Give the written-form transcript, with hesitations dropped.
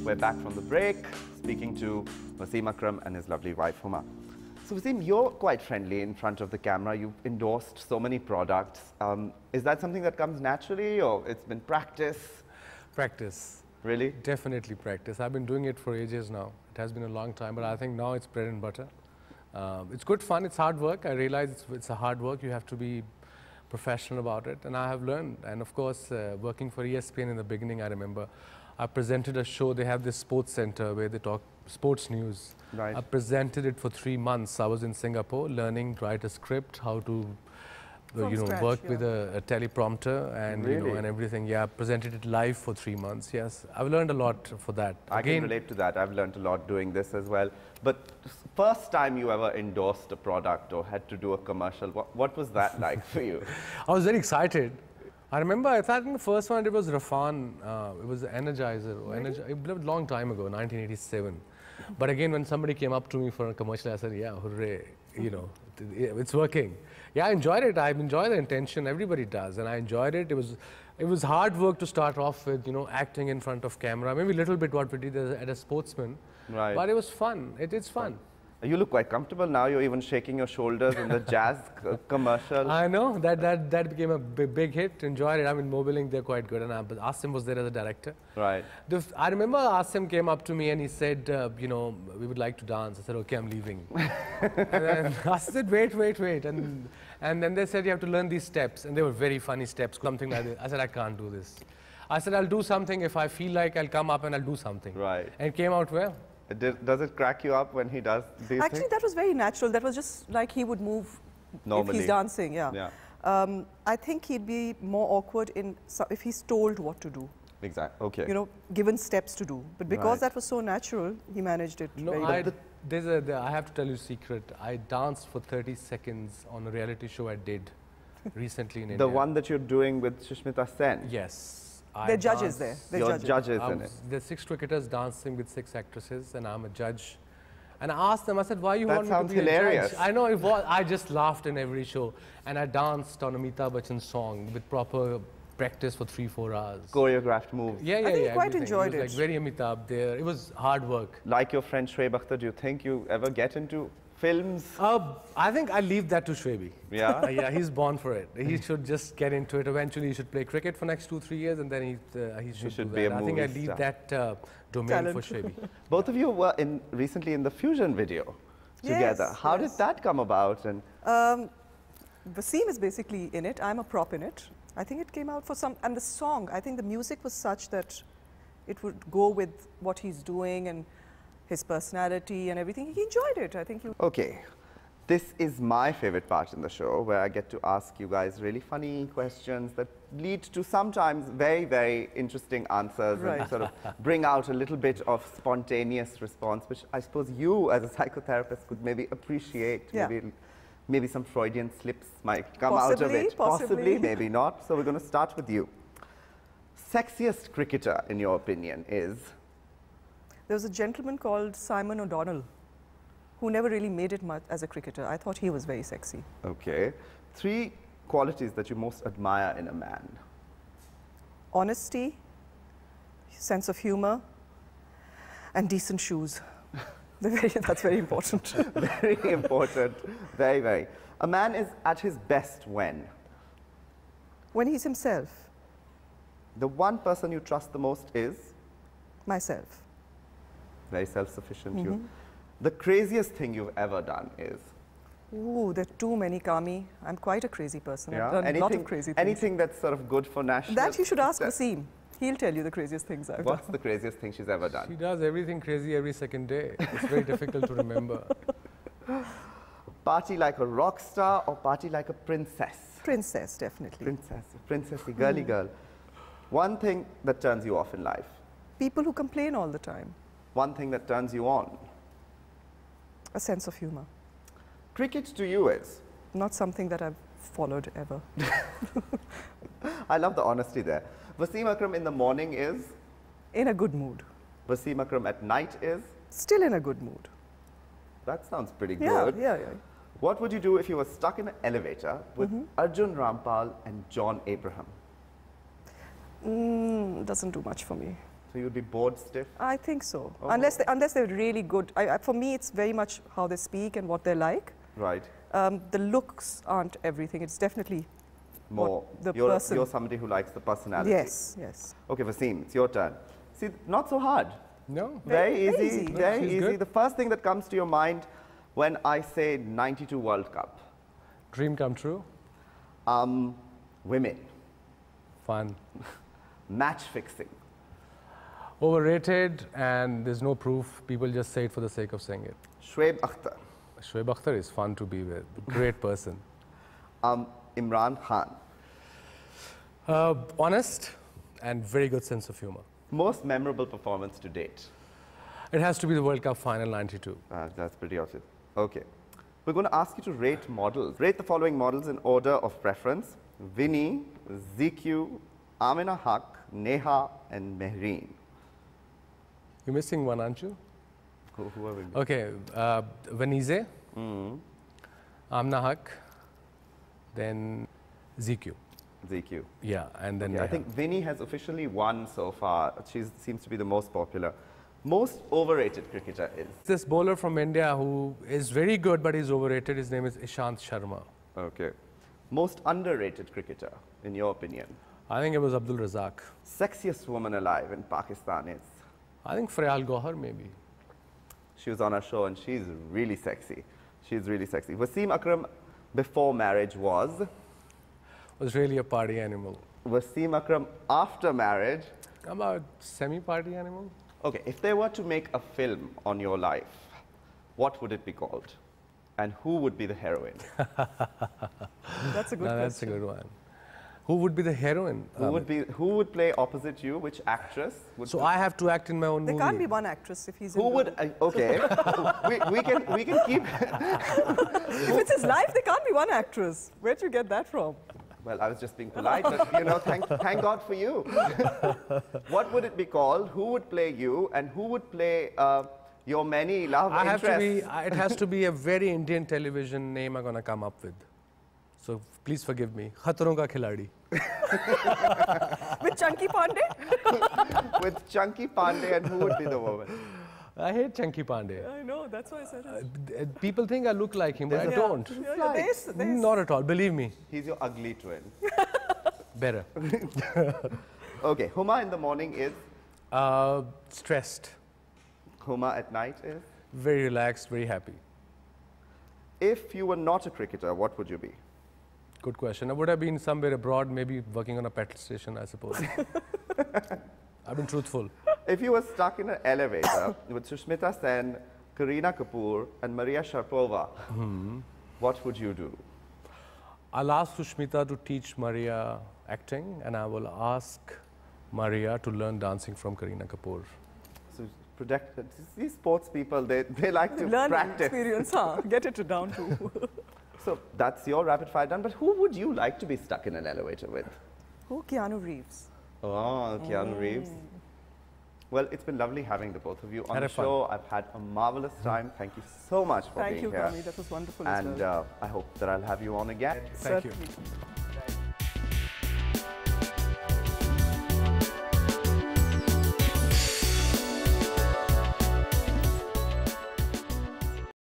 We're back from the break, speaking to Wasim Akram and his lovely wife, Huma. So Wasim, you're quite friendly in front of the camera. You've endorsed so many products. Is that something that comes naturally, or it's been practice? Practice. Really? Definitely practice. I've been doing it for ages now. It has been a long time, but I think now it's bread and butter. It's good fun. It's hard work. I realize it's a hard work. You have to be professional about it, and I have learned. And of course, working for ESPN in the beginning, I remember I presented a show. They have this sports center where they talk sports news. Right. I presented it for 3 months. I was in Singapore learning to write a script, how to work with a teleprompter and and everything. Yeah, I presented it live for 3 months. Yes, I've learned a lot for that. I can relate to that. I've learned a lot doing this as well. But first time you ever endorsed a product or had to do a commercial, what was that like for you? I was very excited. I remember, I think the first one it was Rafan. It was Energizer. It was a long time ago, 1987. But again, when somebody came up to me for a commercial, I said, yeah, hooray, it's working. Yeah, I enjoyed it. I enjoy the intention. Everybody does. And I enjoyed it. It was hard work to start off with, acting in front of camera. Maybe a little bit what we did at a Sportsman. Right. But it was fun. It's fun. You look quite comfortable now. You're even shaking your shoulders in the jazz commercial. I know. That became a big hit. Enjoyed it. I mean, Mobiling, they're quite good. And Asim was there as a director. Right. I remember Asim came up to me and he said, we would like to dance. I said, okay, I'm leaving. And then I said, wait. And then they said, you have to learn these steps. And they were very funny steps, something like this. I said, I can't do this. I said, I'll do something. If I feel like I'll come up and I'll do something. Right. And it came out well. Does it crack you up when he does these things? Actually, that was very natural. That was just like he would move normally if he's dancing. Yeah. I think he'd be more awkward if he's told what to do. Exactly. Okay. Given steps to do. But because that was so natural, he managed it very well. I have to tell you a secret. I danced for 30 seconds on a reality show I did recently in India. The one that you're doing with Sushmita Sen? Yes. They're judges there. You're judges in it. There's 6 cricketers dancing with 6 actresses, and I'm a judge. And I asked them, I said, why you want me to be hilarious. a judge? I know it was. I just laughed in every show. And I danced on Amitabh Bachchan's song with proper practice for 3-4 hours. Choreographed moves. Yeah. I think you quite enjoyed it. It was like very Amitabh there. It was hard work. Like your friend Shoaib Akhtar, do you think you ever get into films? I think I leave that to Shoaib. Yeah? Yeah, he's born for it. He should just get into it. Eventually, he should play cricket for next 2-3 years, and then he should be a movie I think I leave that domain for Shoaib. Both of you were recently in the Fusion video together. Yes, How did that come about? And Wasim is basically in it. I'm a prop in it. I think it came out for some, and the song, I think the music was such that it would go with what he's doing and his personality and everything. He enjoyed it. I think he... Okay. This is my favorite part in the show, where I get to ask you guys really funny questions that lead to sometimes very, very interesting answers and sort of bring out a little bit of spontaneous response, which I suppose you as a psychotherapist could maybe appreciate. Yeah. Maybe some Freudian slips might come out of it. Possibly, maybe not. So we're going to start with you. Sexiest cricketer, in your opinion, is? There was a gentleman called Simon O'Donnell who never really made it much as a cricketer. I thought he was very sexy. Okay. 3 qualities that you most admire in a man. Honesty, sense of humor, and decent shoes. That's very important. Very important. Very, very. A man is at his best when? When he's himself. The one person you trust the most is? Myself. Very self-sufficient. You. The craziest thing you've ever done is? Ooh, there are too many, Kami. I'm quite a crazy person. Yeah? I've done a lot of crazy things. Anything that's sort of good for national? That you should ask Wasim. He'll tell you the craziest things I've done. What's the craziest thing she's ever done? She does everything crazy every second day. It's very difficult to remember. Party like a rock star or party like a princess? Princess, definitely. Princess, princessy, girly girl. One thing that turns you off in life? People who complain all the time. One thing that turns you on? A sense of humor. Cricket to you is? Not something that I've followed ever. I love the honesty there. Wasim Akram in the morning is? In a good mood. Wasim Akram at night is? Still in a good mood. That sounds pretty good. Yeah. What would you do if you were stuck in an elevator with Arjun Rampal and John Abraham? Doesn't do much for me. So you'd be bored stiff? I think so. Oh. Unless they're really good. For me, it's very much how they speak and what they're like. Right. The looks aren't everything. It's definitely More. the person. You're somebody who likes the personality. Yes, yes. Okay, Wasim, it's your turn. See, not so hard. No. Very Very easy. easy. Very She's easy. good. The first thing that comes to your mind when I say 92 World Cup. Dream come true. Women. Fun. Match fixing. Overrated, and there's no proof. People just say it for the sake of saying it. Shoaib Akhtar. Shoaib Akhtar is fun to be with. Great person. Imran Khan. Honest and very good sense of humor. Most memorable performance to date. It has to be the World Cup final '92. That's pretty awesome. Okay. We're going to ask you to rate models. Rate the following models in order of preference. Vinny, ZQ, Amina Haq, Neha, and Mehreen. You're missing one, aren't you? Who are we? Okay, Vanize, Amna Haq, then ZQ. ZQ. Yeah, and then Okay, I Neha. think Vinny has officially won so far. She seems to be the most popular. Most overrated cricketer is? This bowler from India who is very good but is overrated, his name is Ishant Sharma. Okay. Most underrated cricketer, in your opinion? I think it was Abdul Razak. Sexiest woman alive in Pakistan is? I think Frayal Gohar maybe. She was on our show and she's really sexy. She's really sexy. Wasim Akram before marriage was? Was really a party animal. Wasim Akram after marriage? About semi-party animal. Okay, if they were to make a film on your life, what would it be called? And who would be the heroine? That's a good question. That's a good one. Who would be the heroine? Who would play opposite you? Which actress? Would So I have to act in my own There movie. can't be one actress if he's Who in the- would? Okay, we can keep. If it's his life, there can't be one actress. Where'd you get that from? Well, I was just being polite, but you know, thank God for you. What would it be called? Who would play you, and who would play your many love I have interests? to be. It has to be a very Indian television name I'm gonna come up with. So please forgive me. Khatron ka khiladi. With Chunky Pandey? With Chunky Pandey, and who would be the woman? I hate Chunky Pandey. I know, that's why I said it. People think I look like him, but I There's don't. Not at all. Believe me. He's your ugly twin. Better. Okay, Huma in the morning is? Stressed. Huma at night is? Very relaxed. Very happy. If you were not a cricketer, what would you be? Good question. I would have been somewhere abroad, maybe working on a petrol station, I suppose. I've been truthful. If you were stuck in an elevator with Sushmita Sen, Kareena Kapoor, and Maria Sharapova, what would you do? I'll ask Sushmita to teach Maria acting, and I will ask Maria to learn dancing from Kareena Kapoor. So these sports people, they like to Learn practice. experience, huh? Get it down to. So that's your rapid fire done. But who would you like to be stuck in an elevator with? Oh, Keanu Reeves. Oh, Keanu Reeves. Well, it's been lovely having the both of you on Had the a fun. show. I've had a marvelous time. Thank you so much for Thank being you, here. Kami. That was wonderful as And well. I hope that I'll have you on again. Thank you. Certainly.